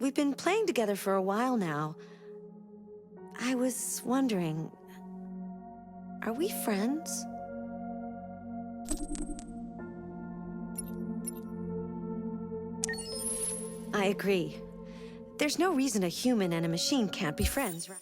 we've been playing together for a while now. I was wondering, are we friends? I agree. There's no reason a human and a machine can't be friends, right?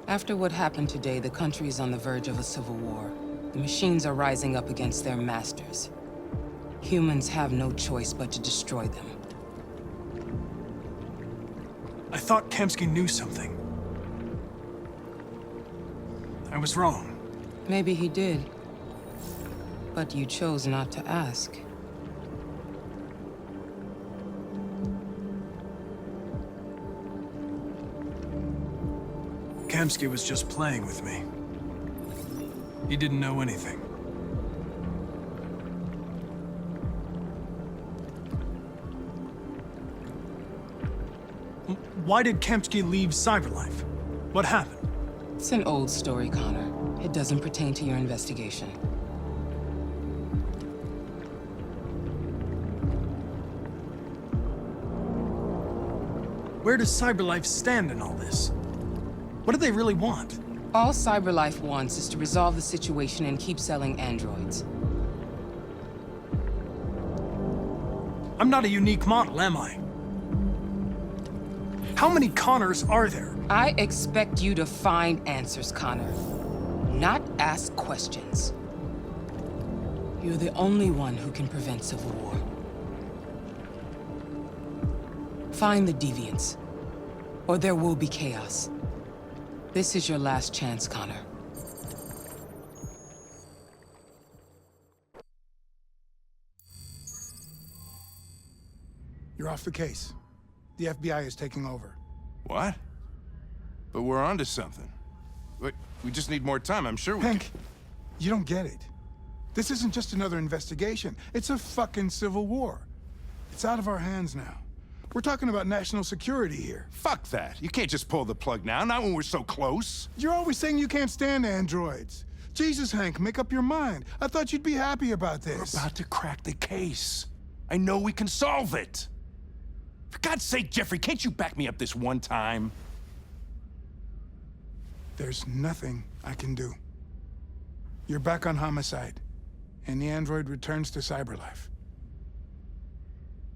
After what happened today, the country is on the verge of a civil war. The machines are rising up against their masters. Humans have no choice but to destroy them. I thought Kamsky knew something. I was wrong. Maybe he did. But you chose not to ask. Kamsky was just playing with me. He didn't know anything. Why did Kamsky leave Cyberlife? What happened? It's an old story, Connor. It doesn't pertain to your investigation. Where does Cyberlife stand in all this? What do they really want? All Cyberlife wants is to resolve the situation and keep selling androids. I'm not a unique model, am I? How many Connors are there? I expect you to find answers, Connor. Not ask questions. You're the only one who can prevent civil war. Find the deviants, or there will be chaos. This is your last chance, Connor. You're off the case. The FBI is taking over. What? But we're onto something. We just need more time, I'm sure we can... Hank, you don't get it. This isn't just another investigation. It's a fucking civil war. It's out of our hands now. We're talking about national security here. Fuck that. You can't just pull the plug now, not when we're so close. You're always saying you can't stand androids. Jesus, Hank, make up your mind. I thought you'd be happy about this. We're about to crack the case. I know we can solve it. For God's sake, Jeffrey, can't you back me up this one time? There's nothing I can do. You're back on homicide, and the android returns to Cyberlife.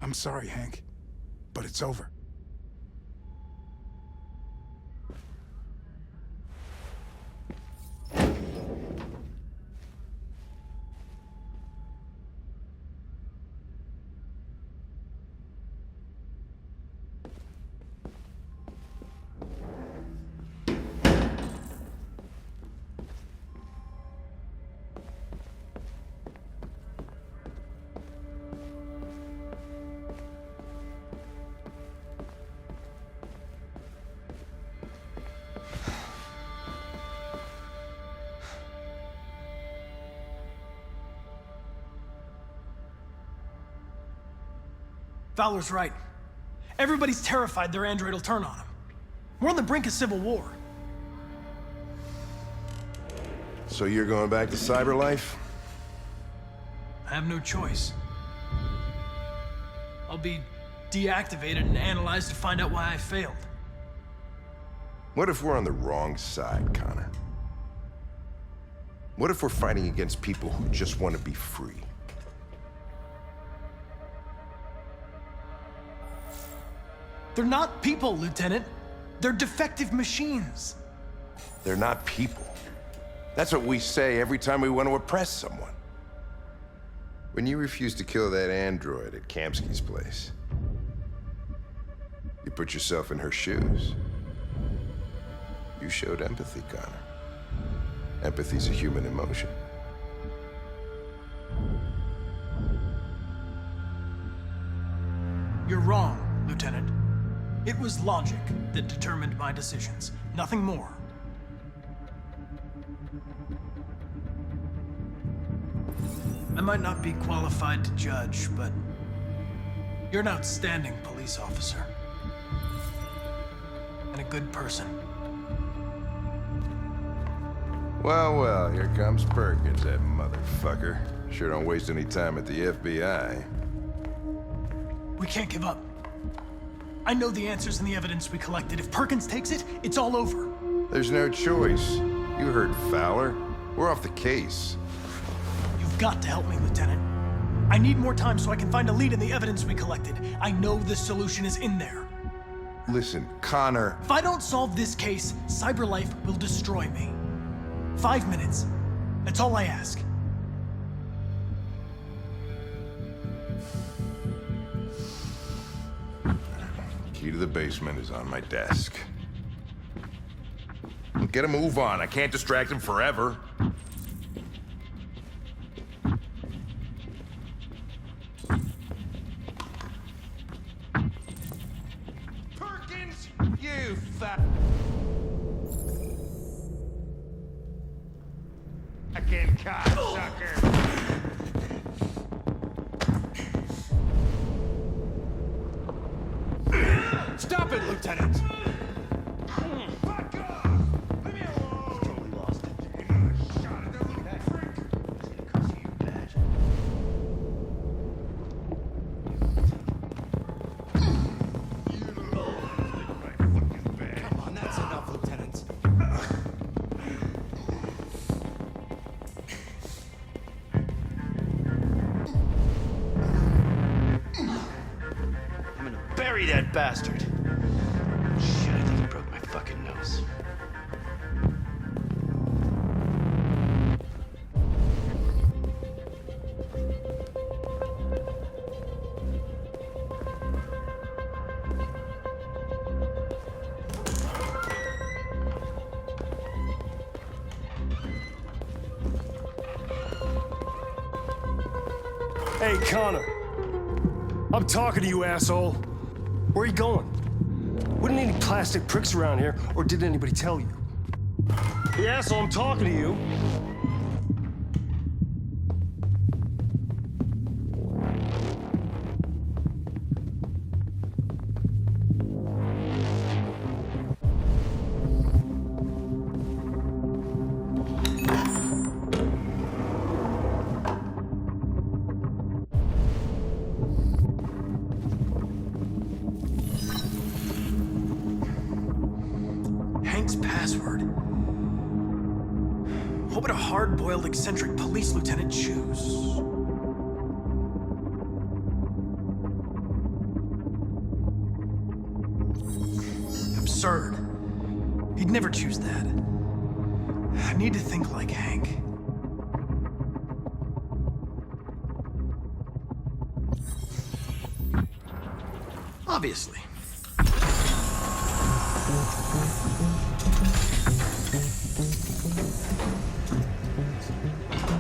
I'm sorry, Hank, but it's over. Fowler's right. Everybody's terrified their android will turn on them. We're on the brink of civil war. So you're going back to Cyberlife? I have no choice. I'll be deactivated and analyzed to find out why I failed. What if we're on the wrong side, Connor? What if we're fighting against people who just want to be free? They're not people, Lieutenant. They're defective machines. They're not people. That's what we say every time we want to oppress someone. When you refused to kill that android at Kamsky's place, You put yourself in her shoes. You showed empathy, Connor. Empathy's a human emotion. You're wrong, Lieutenant. It was logic that determined my decisions, nothing more. I might not be qualified to judge, but you're an outstanding police officer. And a good person. Well, well, here comes Perkins, that motherfucker. Sure don't waste any time at the FBI. We can't give up. I know the answers and the evidence we collected. If Perkins takes it, it's all over. There's no choice. You heard Fowler. We're off the case. You've got to help me, Lieutenant. I need more time so I can find a lead in the evidence we collected. I know the solution is in there. Listen, Connor. If I don't solve this case, CyberLife will destroy me. 5 minutes. That's all I ask. Key to the basement is on my desk. Get a move on. I can't distract him forever. Perkins, you fat... Fucking cocksucker! Stop it, Lieutenant! Fuck off! Leave me alone! Totally lost it. Shot at that little prick! He's gonna come see you bad. Come on, that's enough, Lieutenant. I'm gonna bury that bastard. Shit, I think he broke my fucking nose. Hey, Connor. I'm talking to you, asshole. Where are you going? Wouldn't any plastic pricks around here, or did anybody tell you? Hey, asshole, I'm talking to you. Hank's password. What would a hard-boiled, eccentric police lieutenant choose? Absurd. He'd never choose that. I need to think like Hank. Obviously.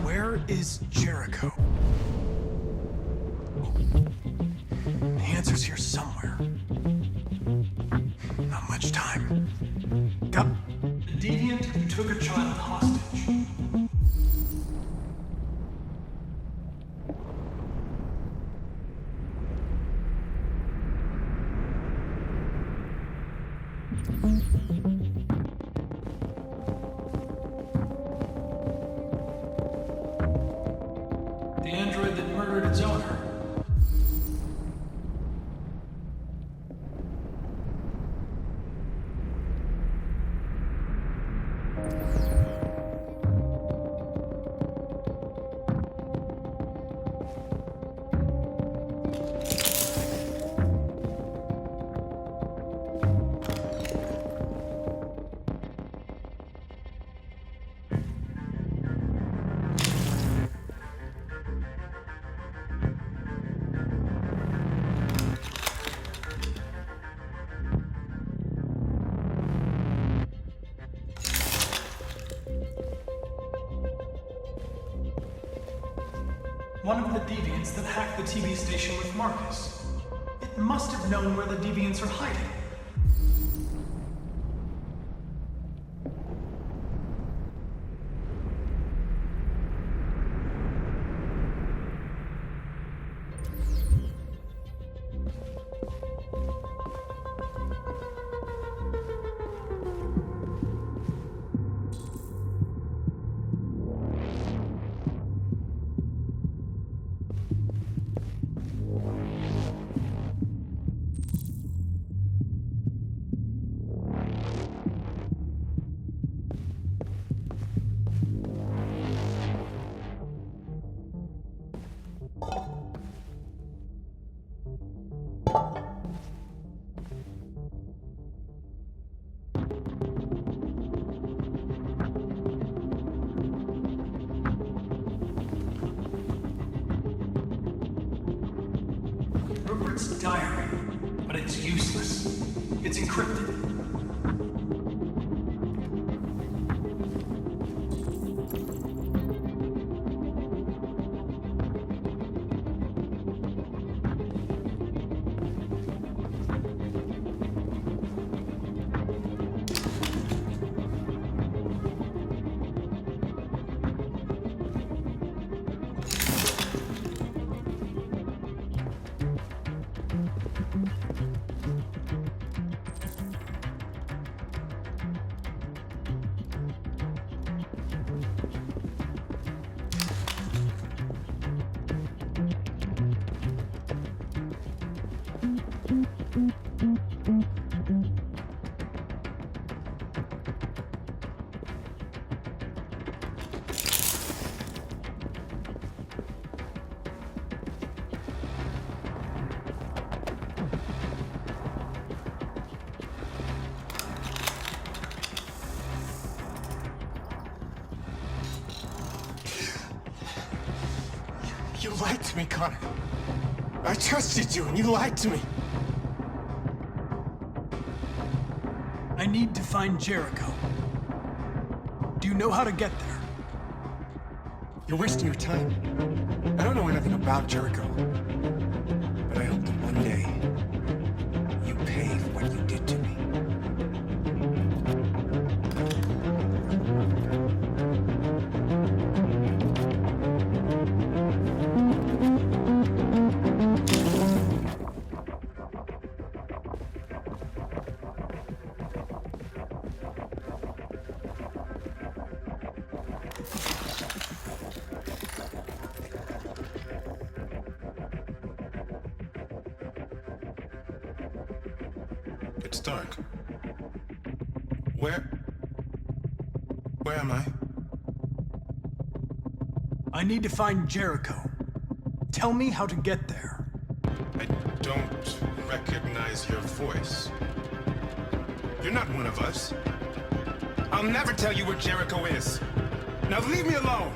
Where is Jericho? The answer's here somewhere. Not much time. Got the deviant who took a child hostage. The android that murdered its owner. One of the deviants that hacked the TV station with Marcus. It must have known where the deviants are hiding. Rupert's diary, but it's useless. It's encrypted. You lied to me, Connor. I trusted you, and you lied to me. I need to find Jericho. Do you know how to get there? You're wasting your time. I don't know anything about Jericho. But I hope that one day, you pay for what you did to me. It's dark. Where am I? I need to find Jericho. Tell me how to get there. I don't recognize your voice. You're not one of us. I'll never tell you where Jericho is. Now leave me alone!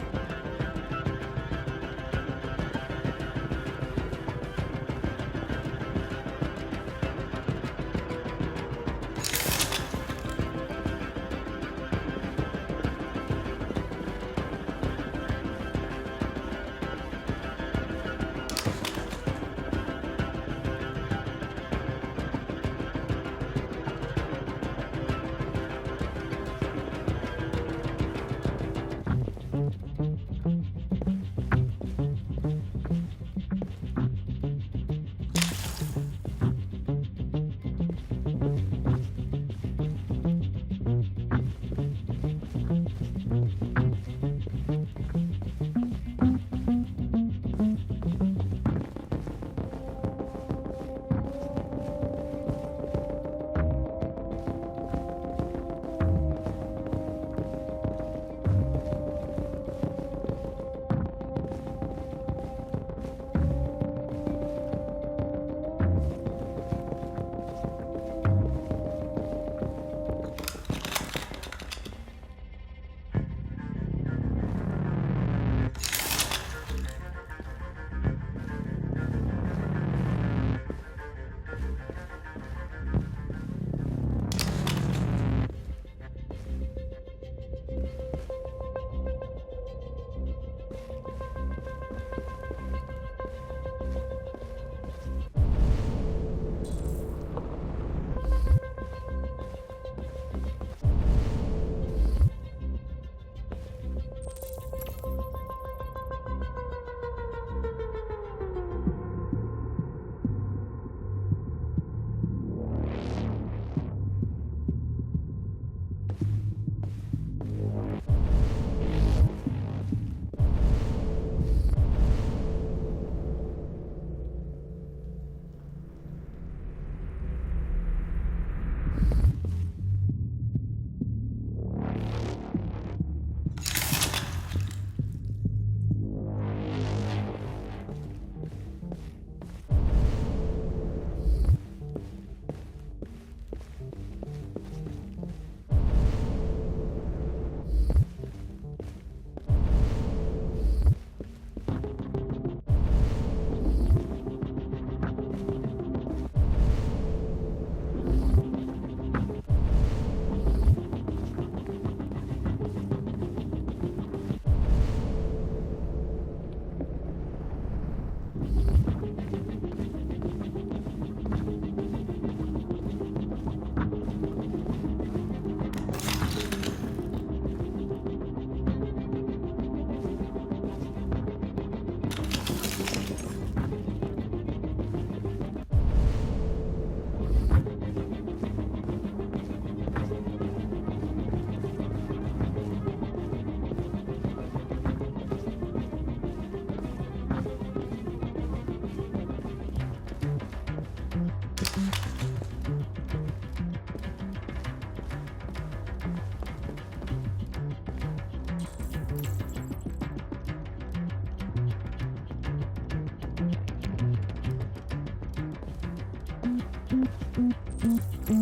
We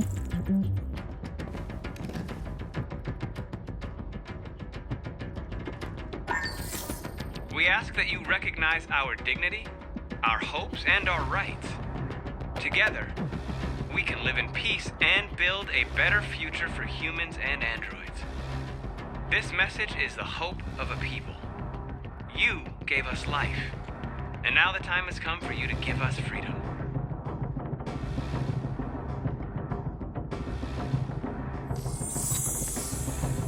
ask that you recognize our dignity, our hopes, and our rights. Together, we can live in peace and build a better future for humans and androids. This message is the hope of a people. You gave us life, and now the time has come for you to give us freedom.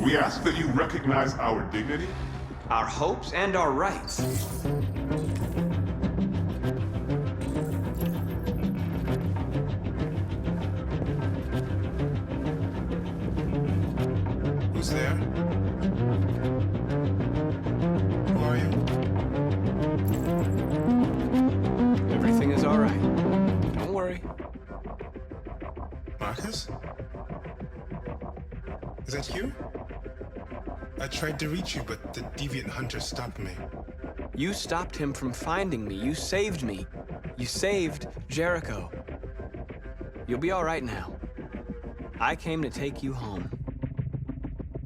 We ask that you recognize our dignity, Our hopes and our rights. Who's there? Who are you? Everything is all right. Don't worry. Marcus? Is that you? I tried to reach you, but the deviant hunter stopped me. You stopped him from finding me. You saved me. You saved Jericho. You'll be all right now. I came to take you home.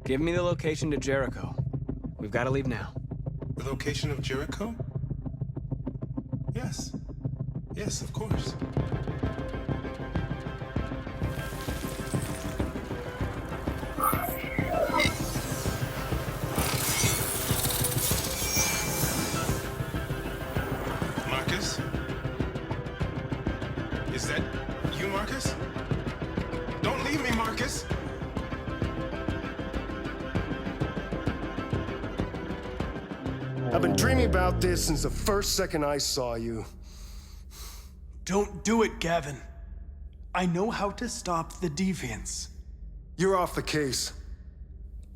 Give me the location to Jericho. We've got to leave now. The location of Jericho? Yes. Yes, of course. Marcus? Is that you, Marcus? Don't leave me, Marcus! I've been dreaming about this since the first second I saw you. Don't do it, Gavin. I know how to stop the deviants. You're off the case.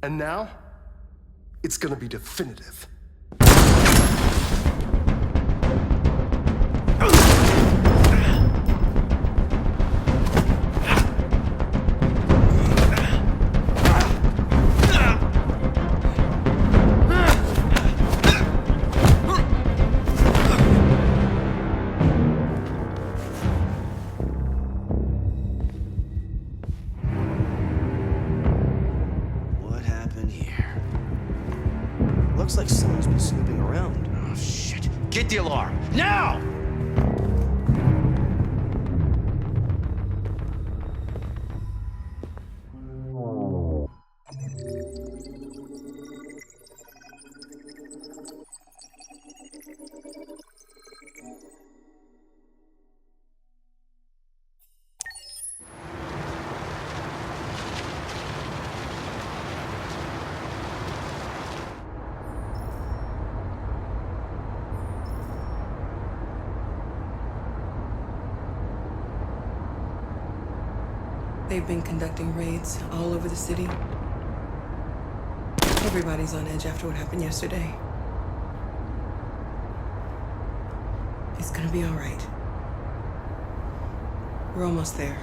And now, it's gonna be definitive. What happened here? Looks like someone's been snooping around. Oh, shit. Get the alarm! Now! They've been conducting raids all over the city. Everybody's on edge after what happened yesterday. It's gonna be all right. We're almost there.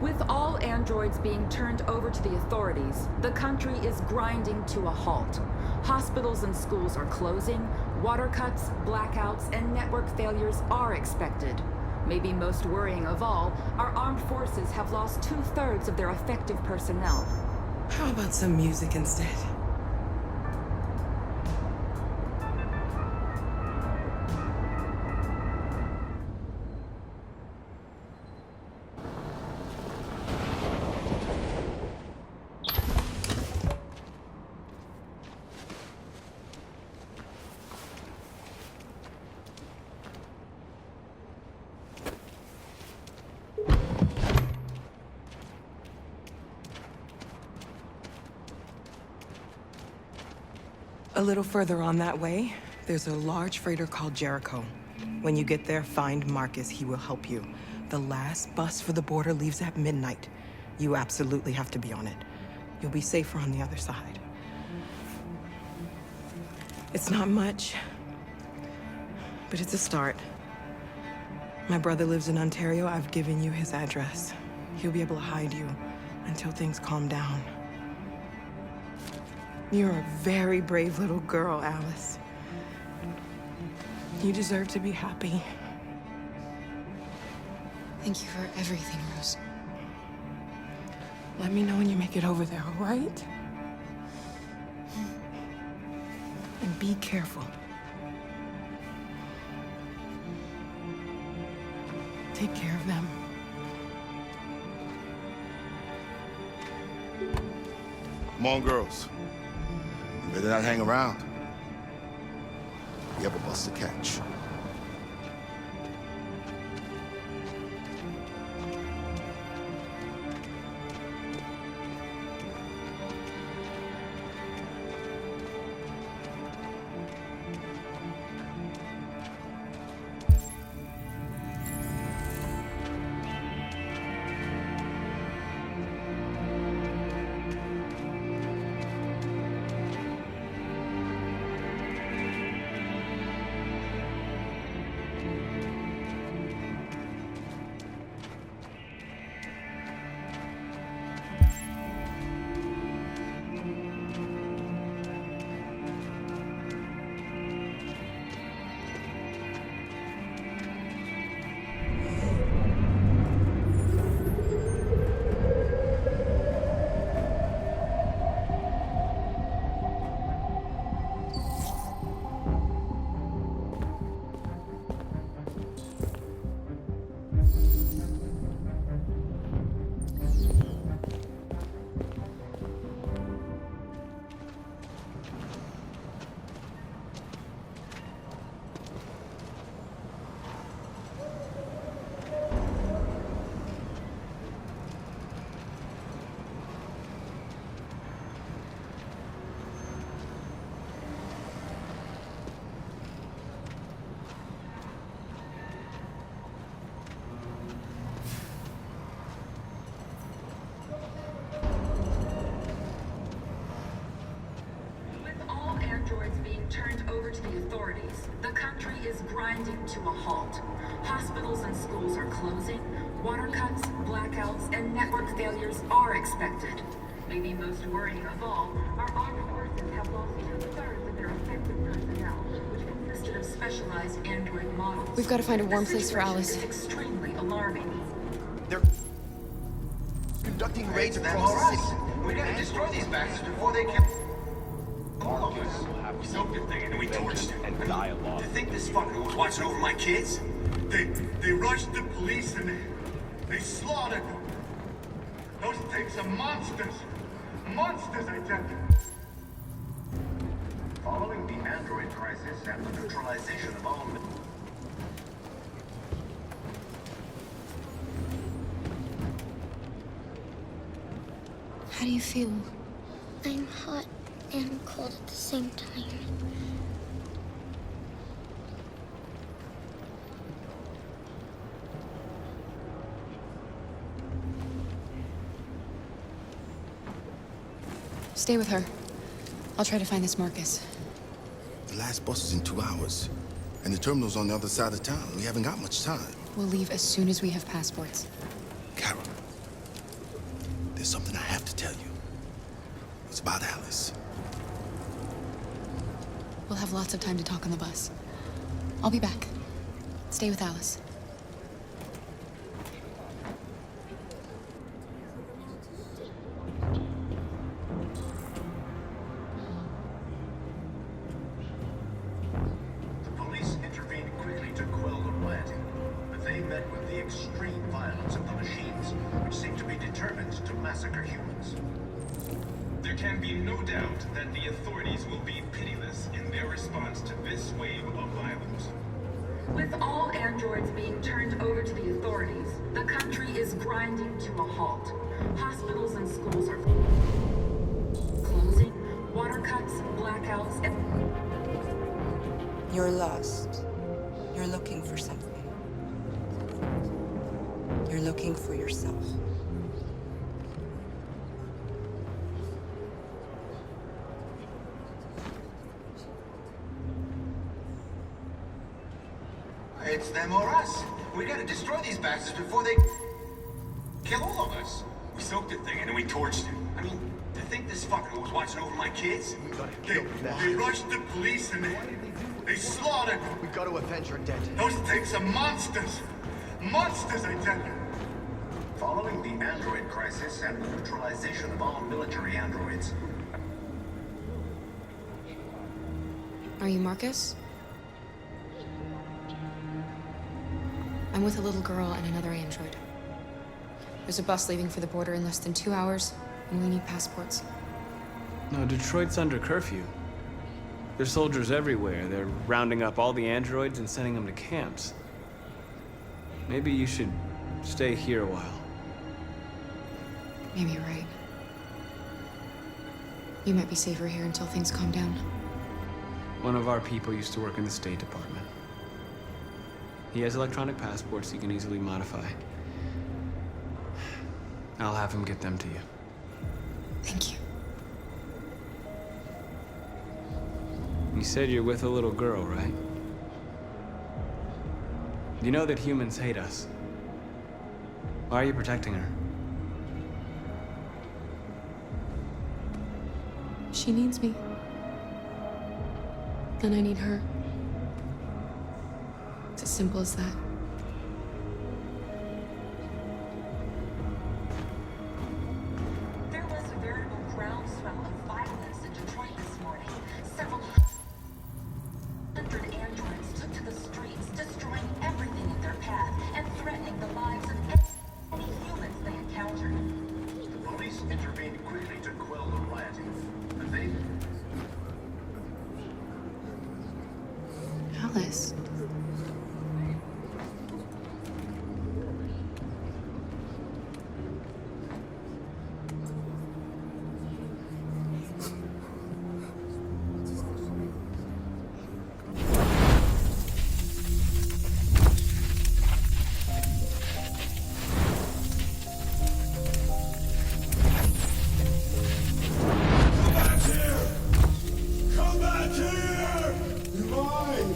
With all androids being turned over to the authorities, the country is grinding to a halt. Hospitals and schools are closing, water cuts, blackouts, and network failures are expected. Maybe most worrying of all, our armed forces have lost 2/3 of their effective personnel. How about some music instead? A little further on that way, there's a large freighter called Jericho. When you get there, find Marcus. He will help you. The last bus for the border leaves at midnight. You absolutely have to be on it. You'll be safer on the other side. It's not much, but it's a start. My brother lives in Ontario. I've given you his address. He'll be able to hide you until things calm down. You're a very brave little girl, Alice. You deserve to be happy. Thank you for everything, Rose. Let me know when you make it over there, all right? And be careful. Take care of them. Come on, girls. You better not hang around. We have a bus to catch. Androids being turned over to the authorities, the country is grinding to a halt. Hospitals and schools are closing, water cuts, blackouts, and network failures are expected. Maybe most worrying of all, our armed forces have lost 2/3 of their effective personnel, which consisted of specialized android models. We've got to find a warm place for Alice. It's extremely alarming. They're conducting raids across the city. We gotta destroy these bastards before they kill all of us. We soaked the thing and we torched it. And dialogue. To think this fucker was watching over my kids? They rushed the police and they slaughtered them. Those things are monsters. Monsters, I tell you. Following the android crisis and the neutralization of all... How do you feel? I'm hot and cold at the same time. Stay with her. I'll try to find this Marcus. The last bus is in 2 hours. And the terminal's on the other side of town. We haven't got much time. We'll leave as soon as we have passports. Carol, there's something I have to tell you. It's about Alice. We'll have lots of time to talk on the bus. I'll be back. Stay with Alice. The police intervened quickly to quell the rioting, but they met with the extreme violence of the machines, which seemed to be determined to massacre humans. There can be no doubt that the authorities will be pitiless in their response to this wave of violence. With all androids being turned over to the authorities, the country is grinding to a halt. Hospitals and schools are closing, water cuts, blackouts, and... You're lost. You're looking for something. You're looking for yourself. It's them or us. We gotta destroy these bastards before they kill all of us. We soaked the thing and then we torched it. I mean, to You think this fucker was watching over my kids? We gotta They kill them now. rushed the police and they slaughtered them. We gotta avenge our dead. Those things are monsters. Monsters, I tell you. Following the android crisis and the neutralization of all military androids. Are you Marcus? I'm with a little girl and another android. There's a bus leaving for the border in less than 2 hours, and we need passports. No, Detroit's under curfew. There's soldiers everywhere. They're rounding up all the androids and sending them to camps. Maybe you should stay here a while. Maybe you're right. You might be safer here until things calm down. One of our people used to work in the State Department. He has electronic passports he can easily modify. I'll have him get them to you. Thank you. You said you're with a little girl, right? You know that humans hate us. Why are you protecting her? She needs me. And I need her. It's as simple as that. There was a veritable groundswell of violence in Detroit this morning. Several hundred androids took to the streets, destroying everything in their path and threatening the lives of any humans they encountered. The police intervened quickly to quell the rioting. And they... Alice. Come back here! You're mine!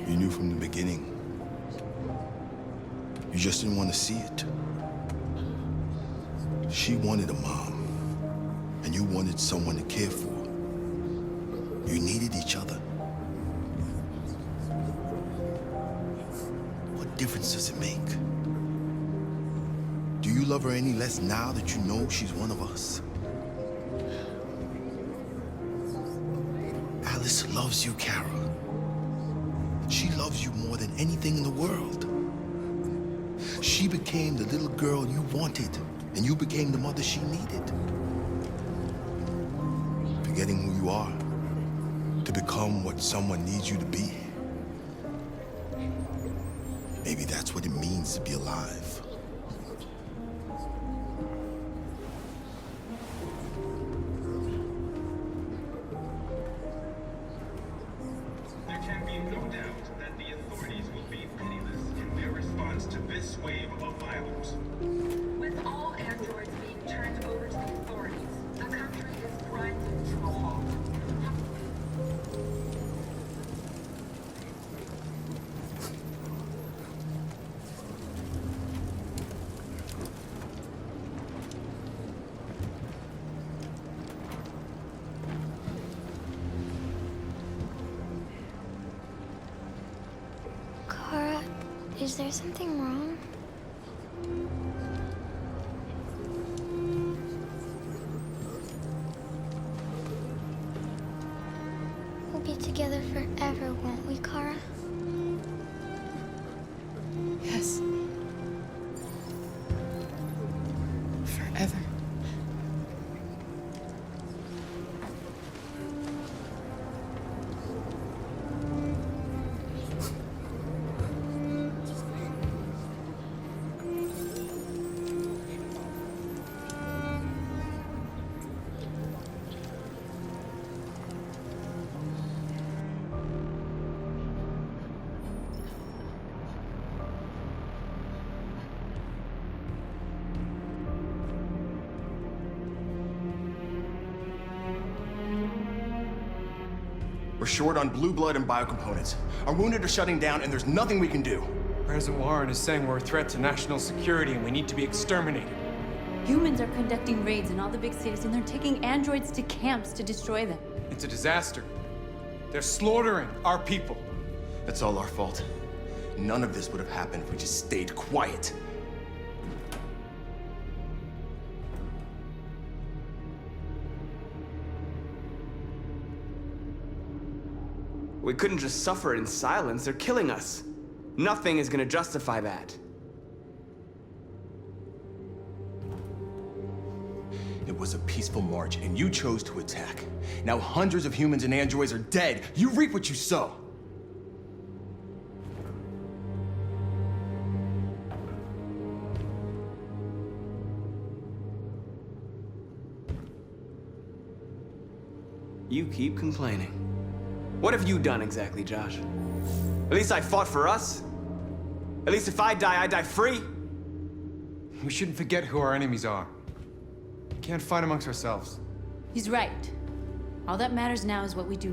You knew from the beginning. You just didn't want to see it. She wanted a mom, and you wanted someone to care for. You needed each other. What difference does it make? Do you love her any less now that you know she's one of us? Alice loves you, Kara. She loves you more than anything in the world. She became the little girl you wanted, and you became the mother she needed. Forgetting who you are to become what someone needs you to be. Maybe that's what it means to be alive. There can be no doubt that the authorities will be pitiless in their response to this wave of violence. With all androids being turned over to the authorities, the country is grinding to a halt. Kara, is there something wrong? We'll be together forever, won't we, Kara? Yes. Forever. We're short on blue blood and biocomponents. Our wounded are shutting down, and there's nothing we can do. President Warren is saying we're a threat to national security and we need to be exterminated. Humans are conducting raids in all the big cities, and they're taking androids to camps to destroy them. It's a disaster. They're slaughtering our people. That's all our fault. None of this would have happened if we just stayed quiet. We couldn't just suffer in silence. They're killing us. Nothing is gonna justify that. It was a peaceful march, and you chose to attack. Now hundreds of humans and androids are dead. You reap what you sow. You keep complaining. What have you done exactly, Josh? At least I fought for us. At least if I die free. We shouldn't forget who our enemies are. We can't fight amongst ourselves. He's right. All that matters now is what we do